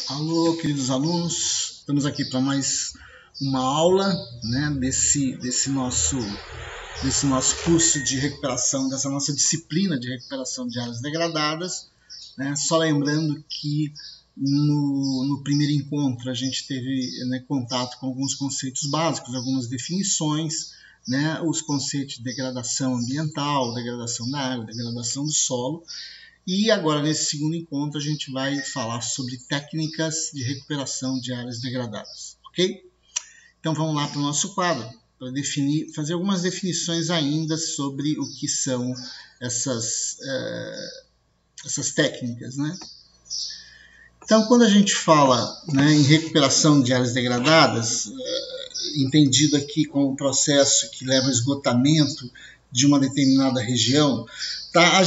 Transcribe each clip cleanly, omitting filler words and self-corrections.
Alô, queridos alunos, estamos aqui para mais uma aula, né, desse nosso curso de recuperação, dessa nossa disciplina de recuperação de áreas degradadas, né? Só lembrando que no primeiro encontro a gente teve, né, contato com alguns conceitos básicos, algumas definições, né, os conceitos de degradação ambiental, degradação da água, degradação do solo. E agora, nesse segundo encontro, a gente vai falar sobre técnicas de recuperação de áreas degradadas, ok? Então, vamos lá para o nosso quadro, para fazer algumas definições ainda sobre o que são essas técnicas, né? Então, quando a gente fala, né, em recuperação de áreas degradadas, entendido aqui como um processo que leva ao esgotamento de uma determinada região, tá?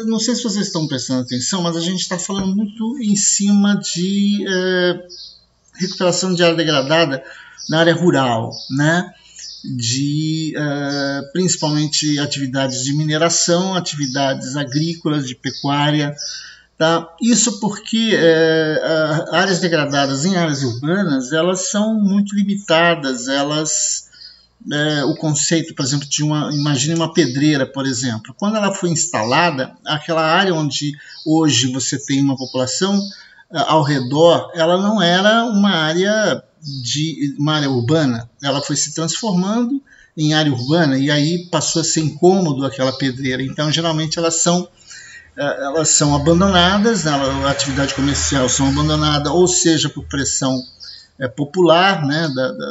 Não sei se vocês estão prestando atenção, mas a gente está falando muito em cima de recuperação de área degradada na área rural, né? Principalmente atividades de mineração, atividades agrícolas, de pecuária. Tá? Isso porque áreas degradadas em áreas urbanas, elas são muito limitadas, o conceito, por exemplo, imagine uma pedreira, por exemplo. Quando ela foi instalada, aquela área onde hoje você tem uma população ao redor, ela não era uma área urbana. Ela foi se transformando em área urbana e aí passou a ser incômodo aquela pedreira. Então, geralmente, elas são abandonadas, né? A atividade comercial são abandonadas, ou seja, por pressão popular, né,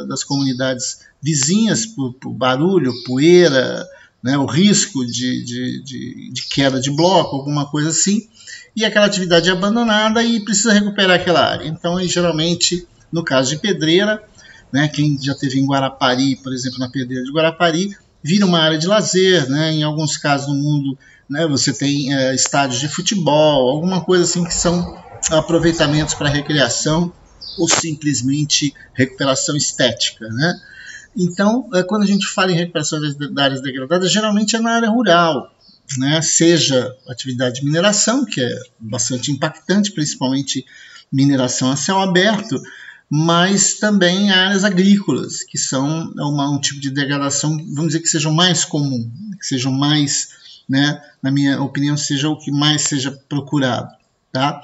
das comunidades vizinhas, por barulho, poeira, né, o risco de queda de bloco, alguma coisa assim, e aquela atividade é abandonada e precisa recuperar aquela área. Então, geralmente, no caso de pedreira, né, quem já esteve em Guarapari, por exemplo, na pedreira de Guarapari, vira uma área de lazer, né, em alguns casos no mundo, né, você tem estádios de futebol, alguma coisa assim que são aproveitamentos para recreação ou simplesmente recuperação estética, né? Então, quando a gente fala em recuperação de áreas degradadas, geralmente é na área rural, né? Seja atividade de mineração, que é bastante impactante, principalmente mineração a céu aberto, mas também áreas agrícolas, que são um tipo de degradação, vamos dizer, que sejam mais comum, que sejam mais, né, na minha opinião, seja o que mais seja procurado, tá?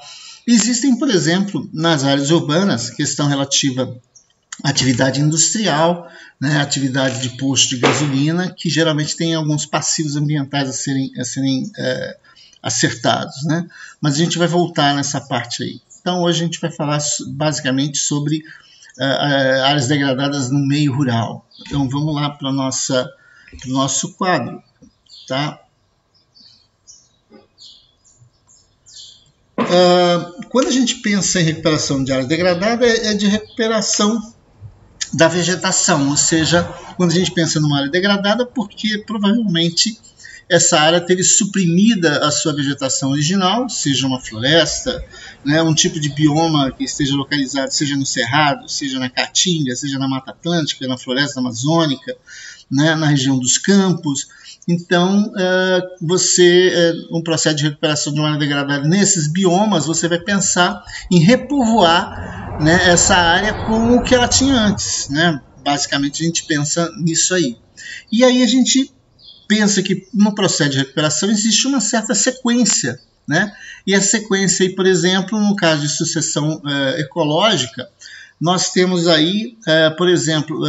Existem, por exemplo, nas áreas urbanas, questão relativa à atividade industrial, né, atividade de posto de gasolina, que geralmente tem alguns passivos ambientais a serem acertados, né? Mas a gente vai voltar nessa parte aí. Então, hoje a gente vai falar basicamente sobre áreas degradadas no meio rural. Então, vamos lá para o nosso quadro, tá? Quando a gente pensa em recuperação de área degradada, é de recuperação da vegetação, ou seja, quando a gente pensa numa área degradada, porque provavelmente essa área teve suprimida a sua vegetação original, seja uma floresta, né, um tipo de bioma que esteja localizado, seja no Cerrado, seja na Caatinga, seja na Mata Atlântica, na floresta amazônica, né, na região dos campos. Então, um processo de recuperação de uma área degradada nesses biomas, você vai pensar em repovoar, né, essa área com o que ela tinha antes, né? Basicamente, a gente pensa nisso aí. E aí a gente pensa que no processo de recuperação existe uma certa sequência, né? E a sequência aí, por exemplo, no caso de sucessão ecológica, nós temos aí, por exemplo,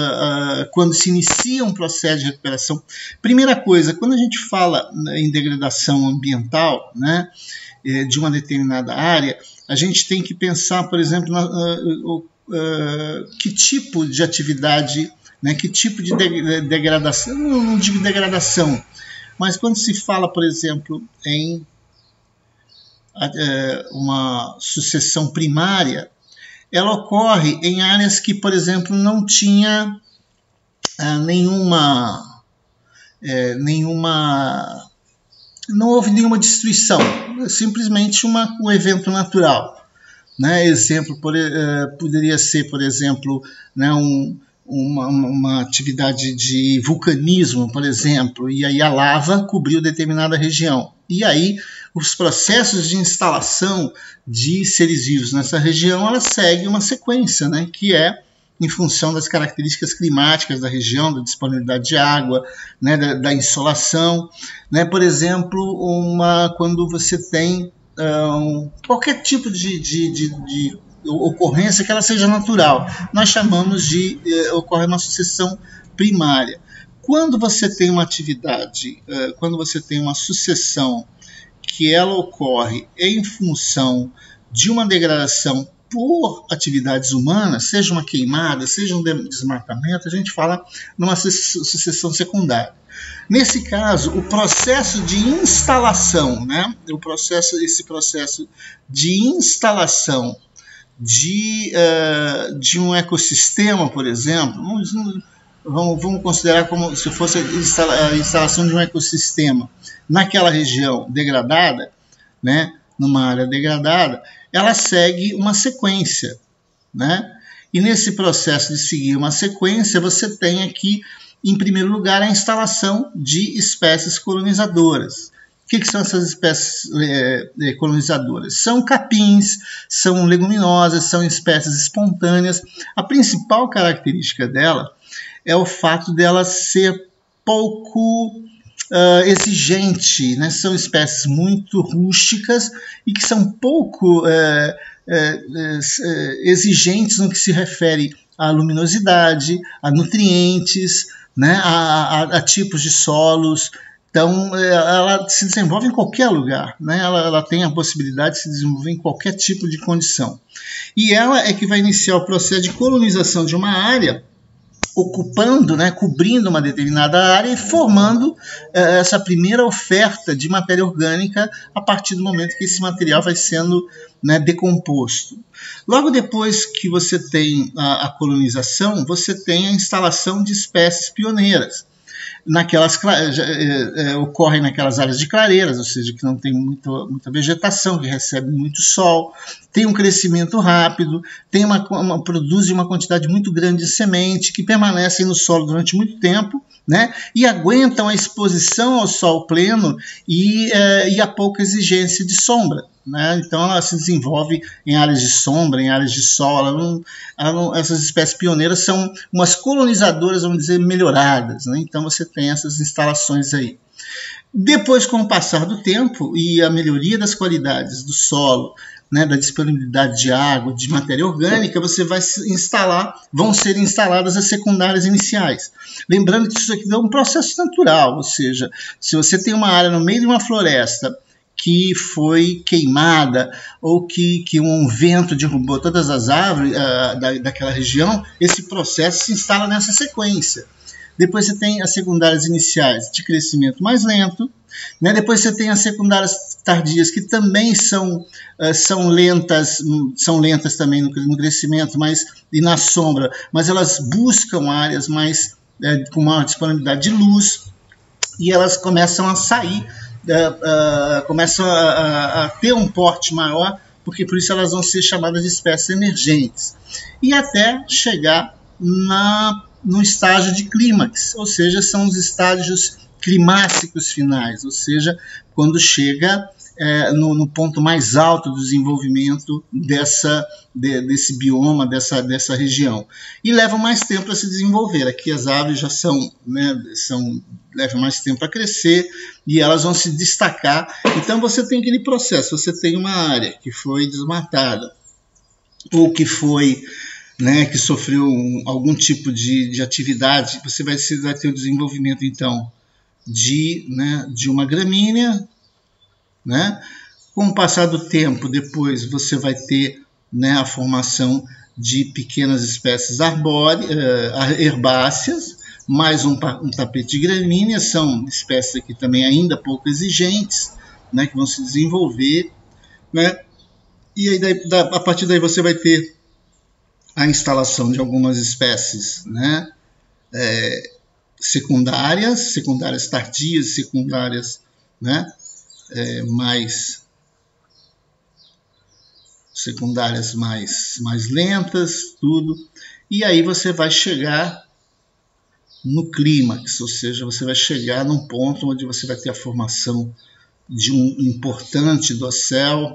quando se inicia um processo de recuperação. Primeira coisa, quando a gente fala em degradação ambiental, né, de uma determinada área, a gente tem que pensar, por exemplo, que tipo de atividade, né, que tipo de degradação, não digo degradação, mas quando se fala, por exemplo, em uma sucessão primária, ela ocorre em áreas que, por exemplo, não tinha não houve nenhuma destruição, simplesmente um evento natural, né? Exemplo poderia ser, por exemplo, né, uma atividade de vulcanismo, por exemplo, e aí a lava cobriu determinada região. E aí os processos de instalação de seres vivos nessa região, ela segue uma sequência, né, que é em função das características climáticas da região, da disponibilidade de água, né, da insolação, né, por exemplo, quando você tem qualquer tipo de ocorrência que ela seja natural, nós chamamos de ocorre uma sucessão primária. Quando você tem uma atividade, quando você tem uma sucessão que ela ocorre em função de uma degradação por atividades humanas, seja uma queimada, seja um desmatamento, a gente fala numa sucessão secundária. Nesse caso, o processo de instalação, né, esse processo de instalação de um ecossistema, por exemplo, vamos considerar como se fosse a instalação de um ecossistema naquela região degradada, né, numa área degradada, ela segue uma sequência, né? E nesse processo de seguir uma sequência, você tem aqui, em primeiro lugar, a instalação de espécies colonizadoras. O que são essas espécies colonizadoras? São capins, são leguminosas, são espécies espontâneas. A principal característica dela é o fato dela ser pouco exigente, né? São espécies muito rústicas e que são pouco exigentes no que se refere à luminosidade, a nutrientes, né? a tipos de solos. Então, ela se desenvolve em qualquer lugar, né? Ela tem a possibilidade de se desenvolver em qualquer tipo de condição. E ela é que vai iniciar o processo de colonização de uma área, ocupando, né, cobrindo uma determinada área e formando essa primeira oferta de matéria orgânica a partir do momento que esse material vai sendo, né, decomposto. Logo depois que você tem a colonização, você tem a instalação de espécies pioneiras. Ocorrem naquelas áreas de clareiras, ou seja, que não tem muita vegetação, que recebe muito sol, tem um crescimento rápido, produz uma quantidade muito grande de semente, que permanecem no solo durante muito tempo, né, e aguentam a exposição ao sol pleno e a pouca exigência de sombra. Né? Então ela se desenvolve em áreas de sombra, em áreas de sol. Essas espécies pioneiras são umas colonizadoras, vamos dizer, melhoradas. Né? Então você tem essas instalações aí. Depois, com o passar do tempo e a melhoria das qualidades do solo, né, da disponibilidade de água, de matéria orgânica, vão ser instaladas as secundárias iniciais. Lembrando que isso aqui é um processo natural, ou seja, se você tem uma área no meio de uma floresta que foi queimada ou que um vento derrubou todas as árvores daquela região, esse processo se instala nessa sequência. Depois você tem as secundárias iniciais de crescimento mais lento, né? Depois você tem as secundárias tardias, que também são lentas também no crescimento e na sombra, mas elas buscam áreas com maior disponibilidade de luz, e elas começam a sair, começam a ter um porte maior, porque por isso elas vão ser chamadas de espécies emergentes, e até chegar no estágio de clímax, ou seja, são os estágios climáticos finais, ou seja, quando chega no ponto mais alto do desenvolvimento desse bioma, dessa região. E leva mais tempo a se desenvolver. Aqui as árvores já levam mais tempo a crescer e elas vão se destacar. Então você tem aquele processo, você tem uma área que foi desmatada ou que foi, né, que sofreu algum tipo de atividade, você vai ter o desenvolvimento, então, de uma gramínea, né? Com o passar do tempo, depois você vai ter, né, a formação de pequenas espécies herbáceas, mais um tapete de gramíneas, são espécies aqui também ainda pouco exigentes, né, que vão se desenvolver, né? E aí, a partir daí você vai ter a instalação de algumas espécies, né, secundárias tardias, secundárias, né, secundárias mais lentas, tudo. E aí você vai chegar no clímax, ou seja, você vai chegar num ponto onde você vai ter a formação de um importante dossel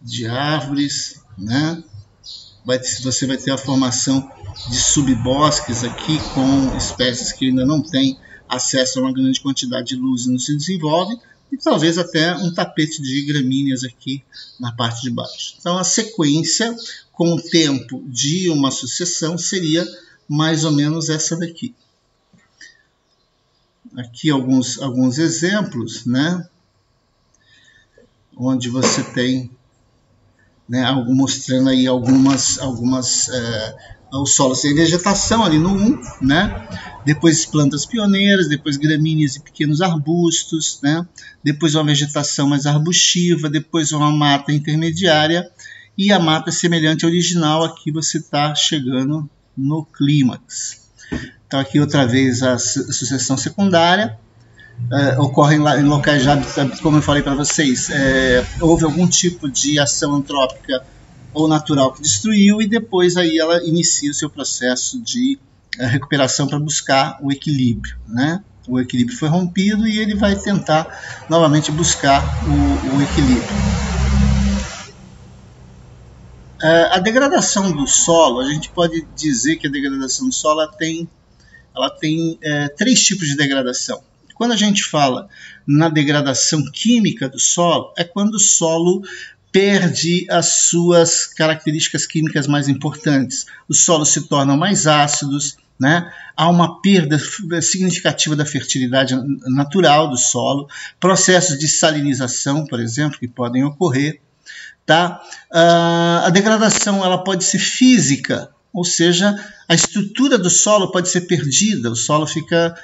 de árvores, né? Você vai ter a formação de subbosques aqui com espécies que ainda não têm acesso a uma grande quantidade de luz e não se desenvolvem, e talvez até um tapete de gramíneas aqui na parte de baixo. Então a sequência com o tempo de uma sucessão seria mais ou menos essa daqui. Aqui alguns exemplos, né? Onde você tem, né, mostrando aí o solo sem vegetação ali no 1, né? Depois plantas pioneiras, depois gramíneas e pequenos arbustos, né? Depois uma vegetação mais arbustiva, depois uma mata intermediária e a mata semelhante à original. Aqui você está chegando no clímax. Então aqui outra vez a sucessão secundária. Ocorre em locais já, como eu falei para vocês, houve algum tipo de ação antrópica ou natural que destruiu, e depois aí ela inicia o seu processo de recuperação para buscar o equilíbrio, né? O equilíbrio foi rompido e ele vai tentar novamente buscar o equilíbrio. A degradação do solo, a gente pode dizer que a degradação do solo ela tem 3 tipos de degradação. Quando a gente fala na degradação química do solo, é quando o solo perde as suas características químicas mais importantes. Os solos se tornam mais ácidos, né? Há uma perda significativa da fertilidade natural do solo, processos de salinização, por exemplo, que podem ocorrer. Tá? A degradação ela pode ser física, ou seja, a estrutura do solo pode ser perdida, o solo fica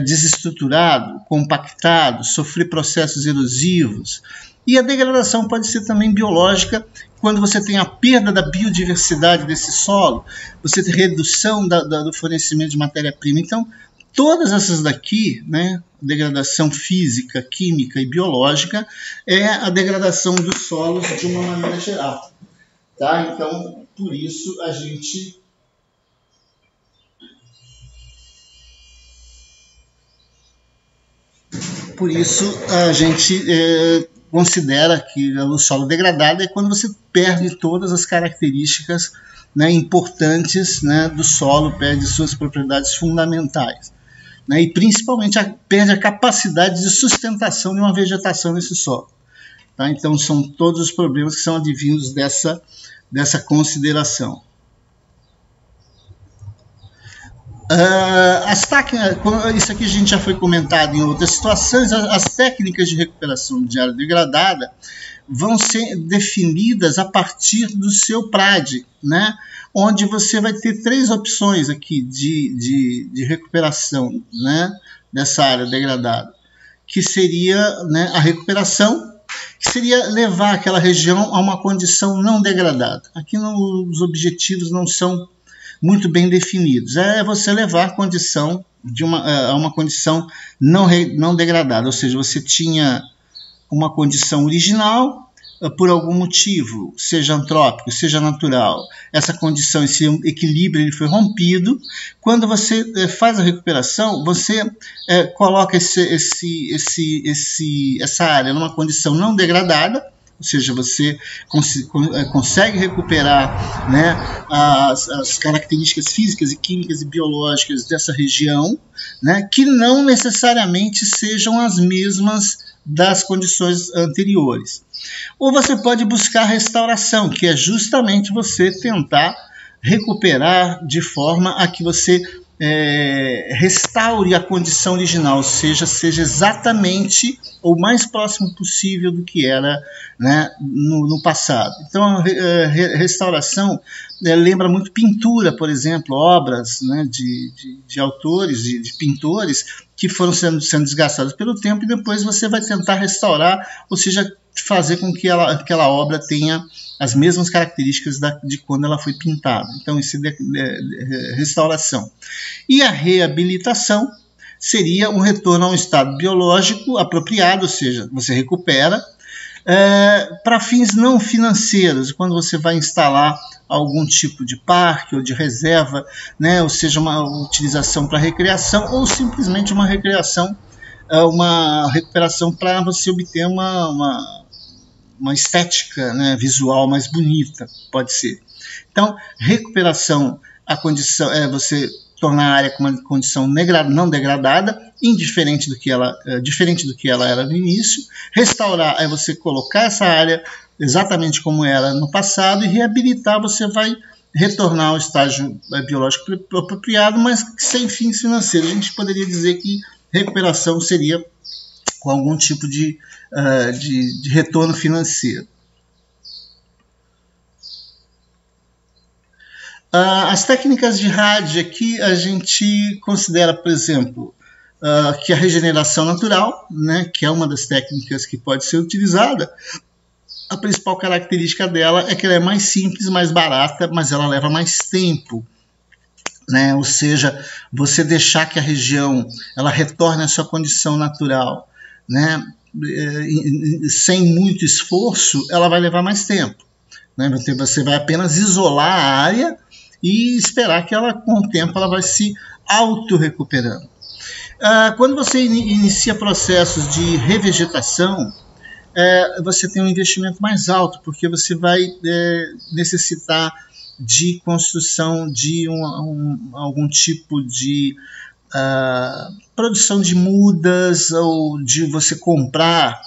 desestruturado, compactado, sofrer processos erosivos. E a degradação pode ser também biológica, quando você tem a perda da biodiversidade desse solo, você tem redução do fornecimento de matéria-prima. Então, todas essas daqui, né, degradação física, química e biológica, é a degradação dos solos de uma maneira geral. Tá? Então, por isso a gente considera que o solo degradado é quando você perde todas as características, né, importantes, né, do solo, perde suas propriedades fundamentais, né, e principalmente perde a capacidade de sustentação de uma vegetação nesse solo. Tá? Então são todos os problemas que são advindos dessa consideração. Isso aqui a gente já foi comentado em outras situações. As técnicas de recuperação de área degradada vão ser definidas a partir do seu PRAD, né? Onde você vai ter 3 opções aqui de recuperação, né, dessa área degradada, que seria, né, a recuperação, que seria levar aquela região a uma condição não degradada. Aqui os objetivos não são muito bem definidos. É você levar a condição a uma condição não degradada, ou seja, você tinha uma condição original, por algum motivo, seja antrópico, seja natural, essa condição, esse equilíbrio ele foi rompido. Quando você faz a recuperação, você coloca essa área numa condição não degradada, ou seja, você consegue recuperar, né, as características físicas e químicas e biológicas dessa região, né, que não necessariamente sejam as mesmas das condições anteriores. Ou você pode buscar restauração, que é justamente você tentar recuperar de forma a que você restaure a condição original, ou seja exatamente o mais próximo possível do que era, né, no passado. Então a restauração lembra muito pintura, por exemplo, obras, né, de autores, de pintores que foram sendo desgastados pelo tempo, e depois você vai tentar restaurar, ou seja, fazer com que aquela obra tenha as mesmas características de quando ela foi pintada. Então isso é restauração. E a reabilitação seria um retorno a um estado biológico apropriado, ou seja, você recupera para fins não financeiros, quando você vai instalar algum tipo de parque ou de reserva, né, ou seja, uma utilização para recreação ou simplesmente uma recreação uma recuperação para você obter uma estética, né, visual mais bonita, pode ser. Então, recuperação, a condição é você tornar a área com uma condição não degradada, diferente do que ela era no início. Restaurar é você colocar essa área exatamente como era no passado, e reabilitar você vai retornar ao estágio biológico apropriado, mas sem fins financeiros. A gente poderia dizer que recuperação seria com algum tipo de retorno financeiro. As técnicas de RAD aqui a gente considera, por exemplo, que a regeneração natural, né, que é uma das técnicas que pode ser utilizada. A principal característica dela é que ela é mais simples, mais barata, mas ela leva mais tempo, né? Ou seja, você deixar que a região ela retorne à sua condição natural, né, sem muito esforço, ela vai levar mais tempo, né? Você vai apenas isolar a área e esperar que ela, com o tempo, ela vai se auto-recuperando. Quando você inicia processos de revegetação, você tem um investimento mais alto, porque você vai necessitar de construção de algum tipo de produção de mudas, ou de você comprar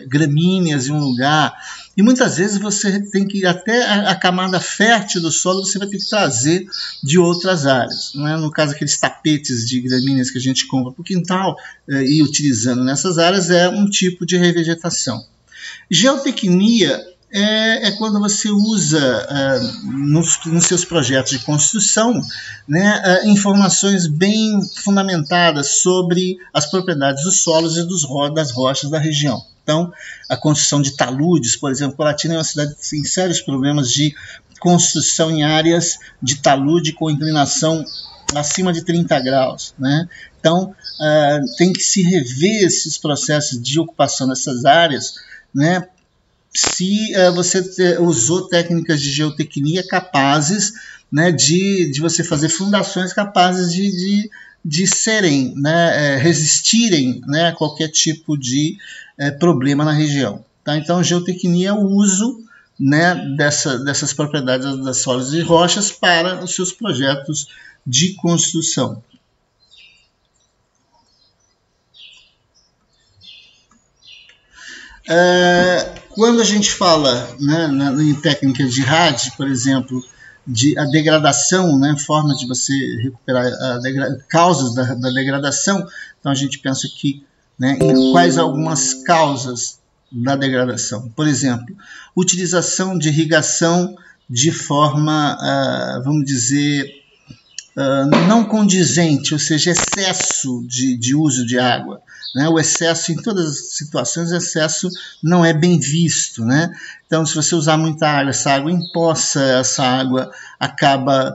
gramíneas em um lugar, e muitas vezes você tem que, até a camada fértil do solo, você vai ter que trazer de outras áreas, né? No caso, aqueles tapetes de gramíneas que a gente compra para o quintal e utilizando nessas áreas é um tipo de revegetação. Geotecnia é quando você usa nos seus projetos de construção, né, informações bem fundamentadas sobre as propriedades dos solos e das rochas da região. Então, a construção de taludes, por exemplo, Colatina é uma cidade que tem sérios problemas de construção em áreas de talude com inclinação acima de 30 graus, né? Então, tem que se rever esses processos de ocupação dessas áreas, né? Se você usou técnicas de geotecnia capazes, né, de você fazer fundações capazes de serem, né, resistirem, né, a qualquer tipo de problema na região. Tá? Então, geotecnia é o uso, né, dessas propriedades das solos e rochas para os seus projetos de construção. Quando a gente fala, né, em técnicas de RAD, por exemplo, a degradação, né, forma de você recuperar causas da degradação, então a gente pensa aqui, né, em quais algumas causas da degradação. Por exemplo, utilização de irrigação de forma, vamos dizer, não condizente, ou seja, excesso de uso de água. Né? O excesso, em todas as situações, o excesso não é bem visto. Né? Então, se você usar muita água, essa água empoça, essa água acaba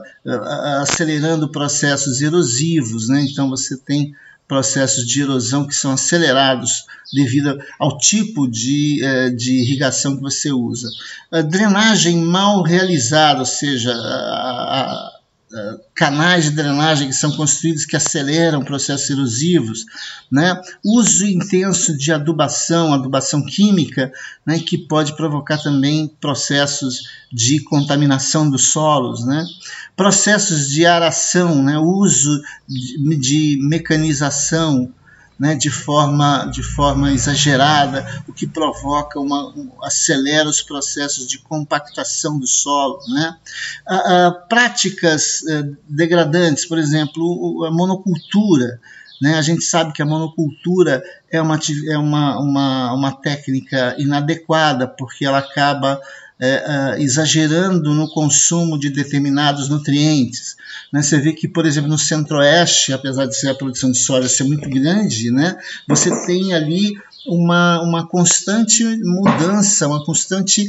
acelerando processos erosivos. Né? Então, você tem processos de erosão que são acelerados devido ao tipo de irrigação que você usa. A drenagem mal realizada, ou seja, canais de drenagem que são construídos que aceleram processos erosivos, né? Uso intenso de adubação química, né? Que pode provocar também processos de contaminação dos solos, né? Processos de aração, né? Uso de mecanização, né, de forma exagerada, o que provoca acelera os processos de compactação do solo. Né? Práticas degradantes, por exemplo, a monocultura. Né? A gente sabe que a monocultura é uma técnica inadequada, porque ela acaba exagerando no consumo de determinados nutrientes. Né? Você vê que, por exemplo, no centro-oeste, apesar de a produção de soja ser muito grande, né, você tem ali uma constante mudança, uma constante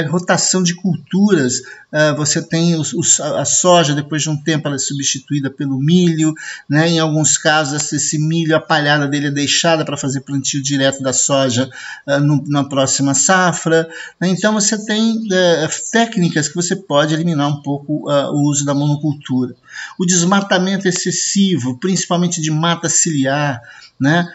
rotação de culturas. Você tem a soja, depois de um tempo ela é substituída pelo milho, né? Em alguns casos esse milho, a palhada dele é deixada para fazer plantio direto da soja na próxima safra, né? Então você tem técnicas que você pode eliminar um pouco o uso da monocultura. O desmatamento excessivo, principalmente de mata ciliar, né?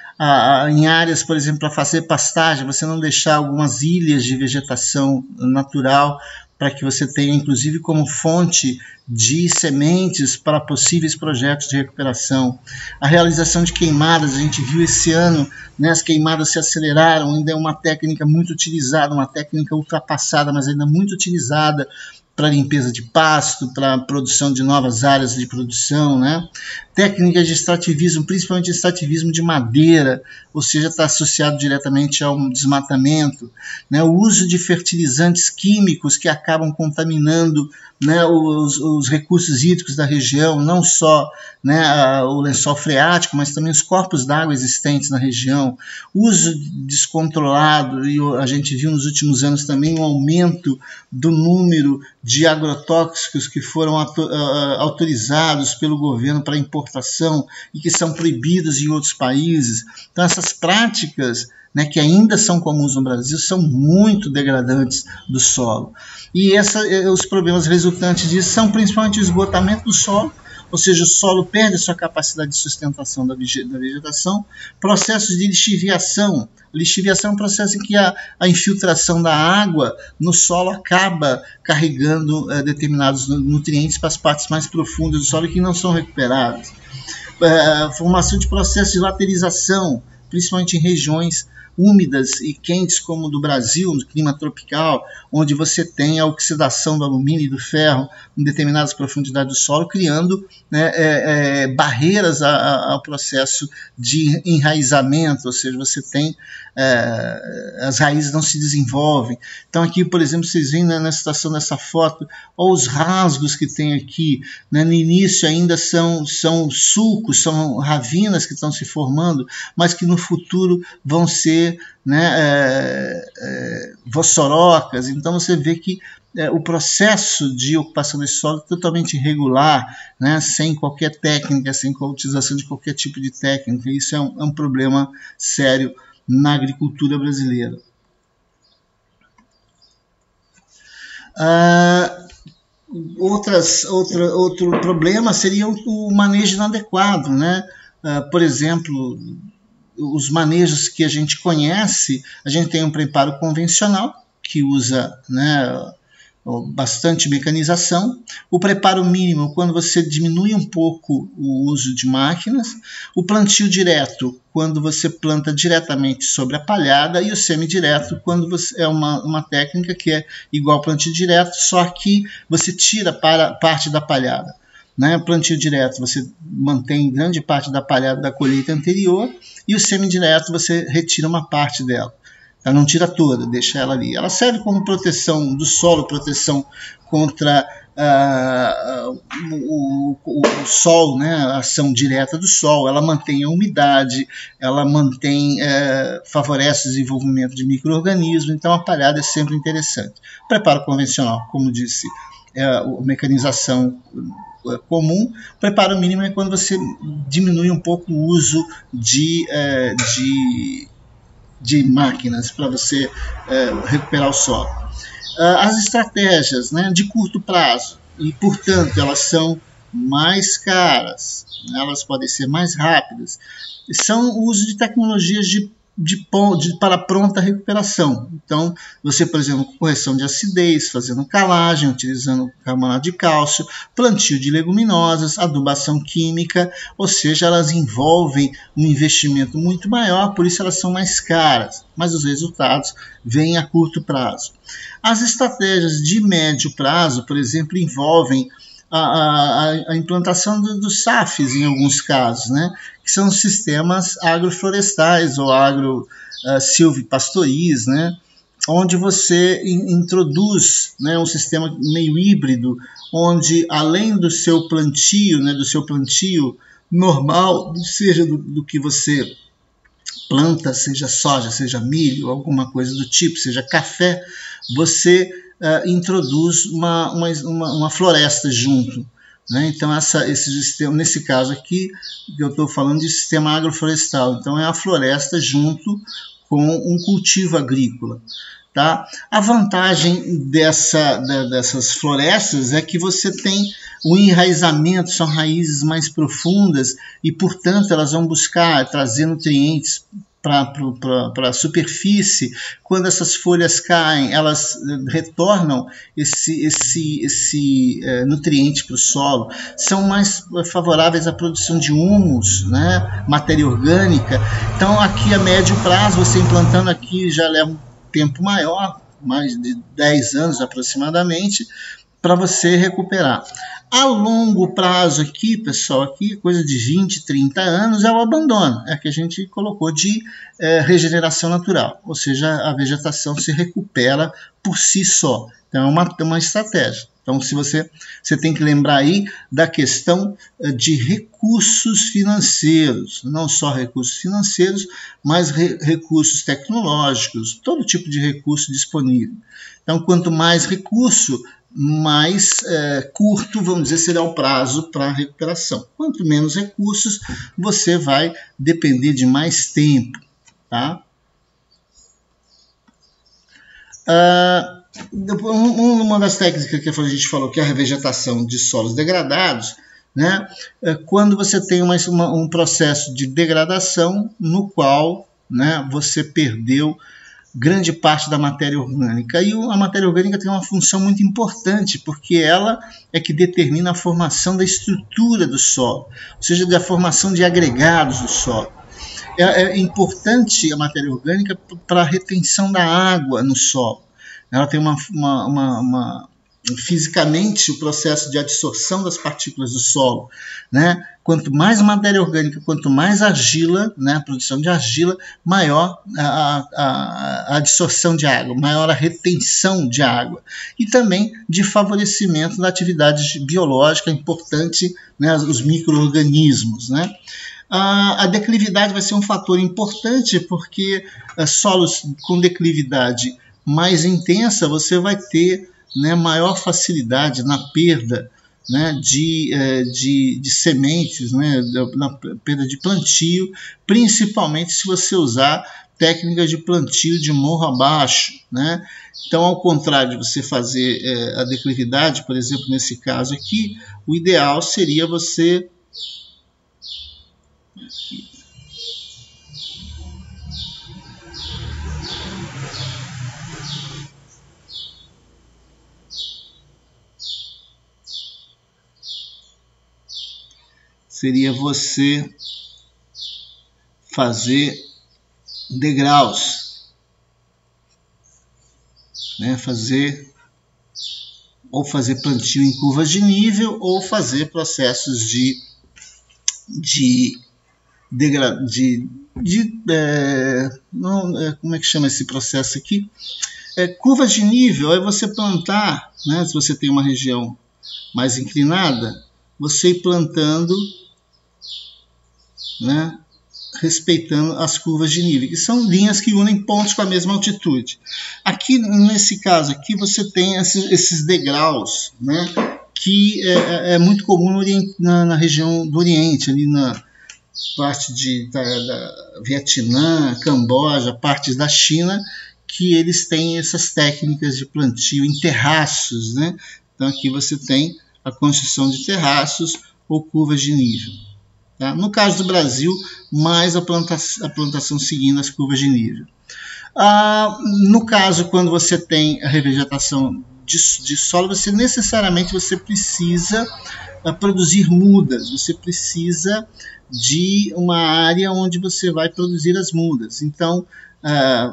Em áreas, por exemplo, para fazer pastagem, você não deixar algumas ilhas de vegetação natural para que você tenha, inclusive, como fonte de sementes para possíveis projetos de recuperação. A realização de queimadas, a gente viu esse ano, né, as queimadas se aceleraram, ainda é uma técnica muito utilizada, uma técnica ultrapassada, mas ainda muito utilizada para limpeza de pasto, para produção de novas áreas de produção, né? Técnicas de extrativismo, principalmente extrativismo de madeira, ou seja, está associado diretamente ao desmatamento, né? O uso de fertilizantes químicos que acabam contaminando, né, os recursos hídricos da região, não só, né, o lençol freático, mas também os corpos d'água existentes na região. Uso descontrolado, e a gente viu nos últimos anos também um aumento do número de agrotóxicos que foram autorizados pelo governo para importação e que são proibidos em outros países. Então essas práticas, né, que ainda são comuns no Brasil, são muito degradantes do solo. E os problemas resultantes disso são principalmente o esgotamento do solo, ou seja, o solo perde a sua capacidade de sustentação da vegetação, processos de lixiviação. Lixiviação é um processo em que a infiltração da água no solo acaba carregando determinados nutrientes para as partes mais profundas do solo que não são recuperadas. Formação de processos de laterização, principalmente em regiões úmidas e quentes como o do Brasil, no clima tropical, onde você tem a oxidação do alumínio e do ferro em determinadas profundidades do solo, criando, né, barreiras ao processo de enraizamento, ou seja, você tem as raízes não se desenvolvem. Então aqui, por exemplo, vocês veem, né, na situação dessa foto, olha os rasgos que tem aqui, né? No início ainda são sulcos, são ravinas que estão se formando, mas que no futuro vão ser, né, vossorocas. Então você vê que o processo de ocupação desse solo é totalmente irregular, né, sem qualquer técnica, sem a utilização de qualquer tipo de técnica. Isso é um problema sério na agricultura brasileira. Outro problema seria o manejo inadequado, né? Por exemplo, os manejos que a gente conhece, a gente tem um preparo convencional, que usa, né, bastante mecanização. O preparo mínimo, quando você diminui um pouco o uso de máquinas. O plantio direto, quando você planta diretamente sobre a palhada. E o semidireto, quando é uma técnica que é igual ao plantio direto, só que você tira parte da palhada. Né? Plantio direto, você mantém grande parte da palhada da colheita anterior, e o semidireto você retira uma parte dela. Ela não tira toda, deixa ela ali. Ela serve como proteção do solo, proteção contra o sol, né? A ação direta do sol. Ela mantém a umidade, ela favorece o desenvolvimento de micro-organismos. Então a palhada é sempre interessante. Preparo convencional, como disse, a mecanização comum. Preparo mínimo é quando você diminui um pouco o uso de máquinas para você recuperar o solo. As estratégias, né, de curto prazo, e portanto elas são mais caras, elas podem ser mais rápidas, são o uso de tecnologias para pronta recuperação. Então, você, por exemplo, com correção de acidez, fazendo calagem, utilizando carbonato de cálcio, plantio de leguminosas, adubação química, ou seja, elas envolvem um investimento muito maior, por isso elas são mais caras, mas os resultados vêm a curto prazo. As estratégias de médio prazo, por exemplo, envolvem a implantação dos SAFs em alguns casos, né, que são sistemas agroflorestais ou silvipastoris, né, onde você introduz, né, um sistema meio híbrido, onde além do seu plantio, né, do seu plantio normal, seja do que você planta, seja soja, seja milho, alguma coisa do tipo, seja café, você introduz uma floresta junto. Né? Então, esse sistema, nesse caso aqui, que eu estou falando de sistema agroflorestal, então é a floresta junto com um cultivo agrícola. Tá? A vantagem dessas florestas é que você tem o enraizamento, são raízes mais profundas e, portanto, elas vão buscar trazer nutrientes para a superfície. Quando essas folhas caem, elas retornam esse nutriente para o solo, são mais favoráveis à produção de humus, né? Matéria orgânica. Então, aqui a médio prazo, você implantando aqui já leva um tempo maior, mais de 10 anos aproximadamente, para você recuperar. A longo prazo aqui, pessoal, aqui coisa de 20, 30 anos é o abandono, é que a gente colocou de regeneração natural, ou seja, a vegetação se recupera por si só. Então é uma estratégia. Então você tem que lembrar aí da questão de recursos financeiros, não só recursos financeiros, mas recursos tecnológicos, todo tipo de recurso disponível. Então quanto mais recurso, mais curto, vamos dizer, será o prazo para a recuperação. Quanto menos recursos, você vai depender de mais tempo. Tá? Uma das técnicas que a gente falou, que é a revegetação de solos degradados, né? Quando você tem um processo de degradação no qual, né, você perdeu grande parte da matéria orgânica. E a matéria orgânica tem uma função muito importante, porque ela é que determina a formação da estrutura do solo, ou seja, da formação de agregados do solo. É importante a matéria orgânica para a retenção da água no solo. Ela tem fisicamente o processo de adsorção das partículas do solo, né? Quanto mais matéria orgânica, quanto mais argila, né, a produção de argila, maior a adsorção de água, maior a retenção de água. E também de favorecimento da atividade biológica importante, né, os micro-organismos. Né? A declividade vai ser um fator importante, porque solos com declividade mais intensa, você vai ter, né, maior facilidade na perda, né, de sementes, né, na perda de plantio, principalmente se você usar técnicas de plantio de morro abaixo. Né? Então, ao contrário de você fazer a declividade, por exemplo, nesse caso aqui, o ideal seria você... seria você fazer degraus, né? Fazer plantio em curvas de nível, ou fazer processos como é que chama esse processo aqui? Curvas de nível é você plantar, né? Se você tem uma região mais inclinada, você ir plantando, né, respeitando as curvas de nível, que são linhas que unem pontos com a mesma altitude. Aqui, nesse caso aqui, você tem esses degraus, né, que é muito comum na região do Oriente, ali na parte da Vietnã, Camboja, partes da China, que eles têm essas técnicas de plantio em terraços. Né? Então aqui você tem a construção de terraços ou curvas de nível. Tá? No caso do Brasil, mais a plantação seguindo as curvas de nível. No caso, quando você tem a revegetação de solo, você necessariamente precisa produzir mudas, você precisa de uma área onde você vai produzir as mudas. Então,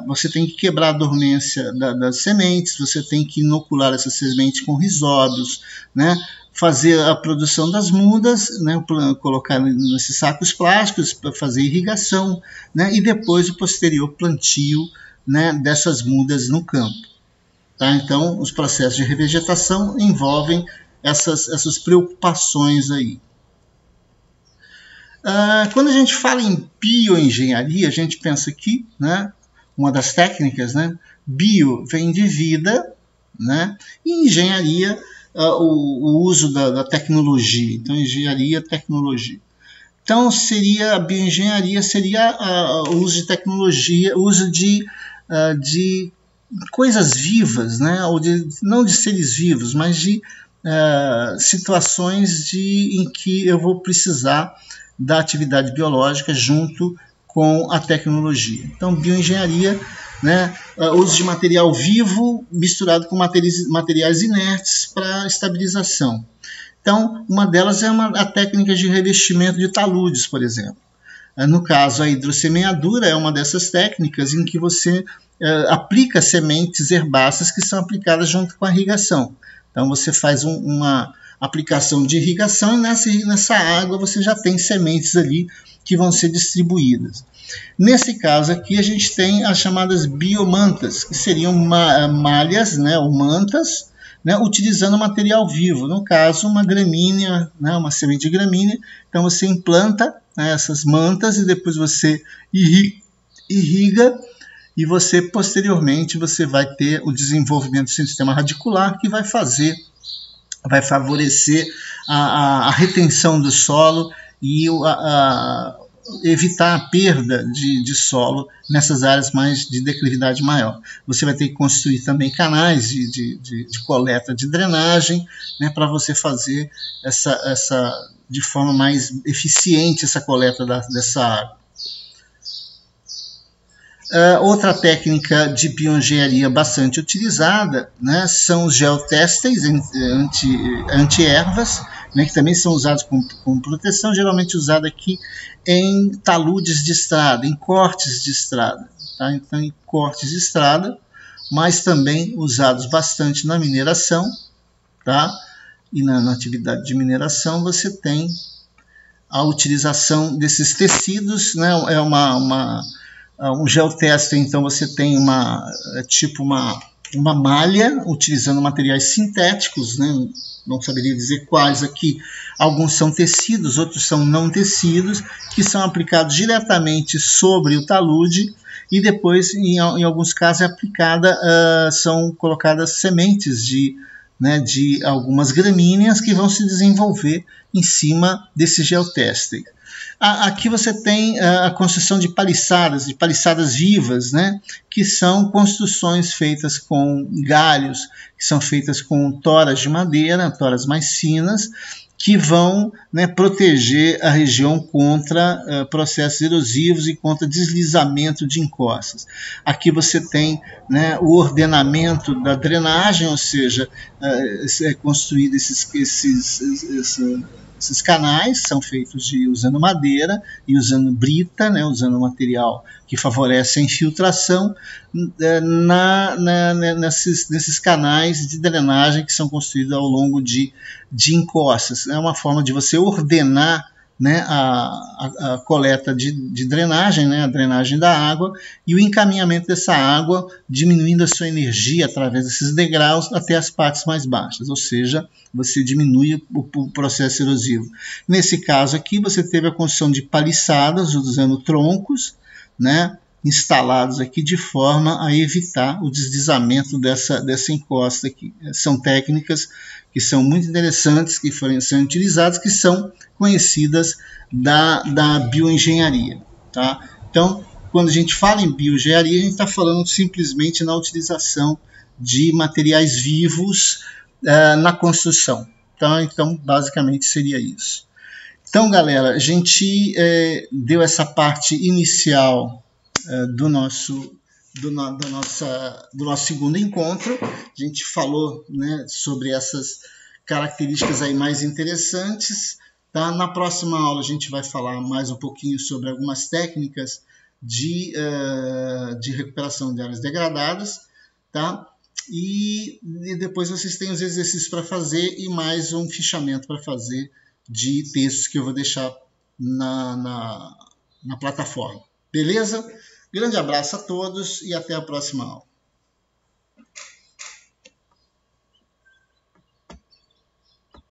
você tem que quebrar a dormência das sementes, você tem que inocular essa semente com risóbios, né? Fazer a produção das mudas, né, colocar nesses sacos plásticos para fazer irrigação, né, e depois o posterior plantio, né, dessas mudas no campo. Tá? Então, os processos de revegetação envolvem essas preocupações aí. Quando a gente fala em bioengenharia, a gente pensa que, né, uma das técnicas, né, bio vem de vida, né, e engenharia, o uso da tecnologia. Então, engenharia, tecnologia. Então, a bioengenharia seria o uso de tecnologia, o uso de coisas vivas, né, ou não de seres vivos, mas de situações em que eu vou precisar da atividade biológica junto com a tecnologia. Então, bioengenharia, né, uso de material vivo misturado com materiais inertes para estabilização. Então, uma delas é a técnica de revestimento de taludes, por exemplo. No caso, a hidrossemeadura é uma dessas técnicas em que você aplica sementes herbáceas que são aplicadas junto com a irrigação. Então, você faz uma aplicação de irrigação e nessa água você já tem sementes ali que vão ser distribuídas. Nesse caso aqui, a gente tem as chamadas biomantas, que seriam malhas, né, ou mantas, né, utilizando material vivo. No caso, uma gramínea, né, uma semente de gramínea. Então, você implanta, né, essas mantas e depois você irriga, e você posteriormente você vai ter o desenvolvimento do sistema radicular, que vai favorecer a retenção do solo e evitar a perda de solo nessas áreas mais de declividade maior. Você vai ter que construir também canais de coleta de drenagem, né, para você fazer de forma mais eficiente essa coleta dessa água. Outra técnica de bioengenharia bastante utilizada, né, são os geotêxteis anti-ervas, né, que também são usados com proteção, geralmente usado aqui em taludes de estrada, em cortes de estrada. Tá? Então, em cortes de estrada, mas também usados bastante na mineração. Tá? E na atividade de mineração você tem a utilização desses tecidos, né, um geotexto, então você tem uma malha utilizando materiais sintéticos, né? Não saberia dizer quais aqui. Alguns são tecidos, outros são não tecidos, que são aplicados diretamente sobre o talude e depois, em alguns casos, são colocadas sementes de algumas gramíneas que vão se desenvolver em cima desse geotexto. Aqui você tem a construção de paliçadas vivas, né, que são construções feitas com galhos, que são feitas com toras de madeira, toras mais finas, que vão, né, proteger a região contra processos erosivos e contra deslizamento de encostas. Aqui você tem, né, o ordenamento da drenagem, ou seja, é construído esses canais são feitos usando madeira e usando brita, né, usando material que favorece a infiltração nesses canais de drenagem que são construídos ao longo de encostas. É uma forma de você ordenar, né, a coleta de drenagem, né, a drenagem da água e o encaminhamento dessa água, diminuindo a sua energia através desses degraus até as partes mais baixas, ou seja, você diminui o processo erosivo. Nesse caso aqui, você teve a construção de paliçadas usando troncos, né, instalados aqui de forma a evitar o deslizamento dessa encosta aqui. São técnicas que são muito interessantes, que foram sendo utilizadas, que são conhecidas da bioengenharia. Tá? Então, quando a gente fala em bioengenharia, a gente está falando simplesmente na utilização de materiais vivos na construção. Tá? Então, basicamente seria isso. Então, galera, a gente deu essa parte inicial do nosso segundo encontro. A gente falou, né, sobre essas características aí mais interessantes. Tá? Na próxima aula a gente vai falar mais um pouquinho sobre algumas técnicas de recuperação de áreas degradadas. Tá? E depois vocês têm os exercícios para fazer e mais um fichamento para fazer de textos que eu vou deixar na plataforma. Beleza? Grande abraço a todos e até a próxima aula.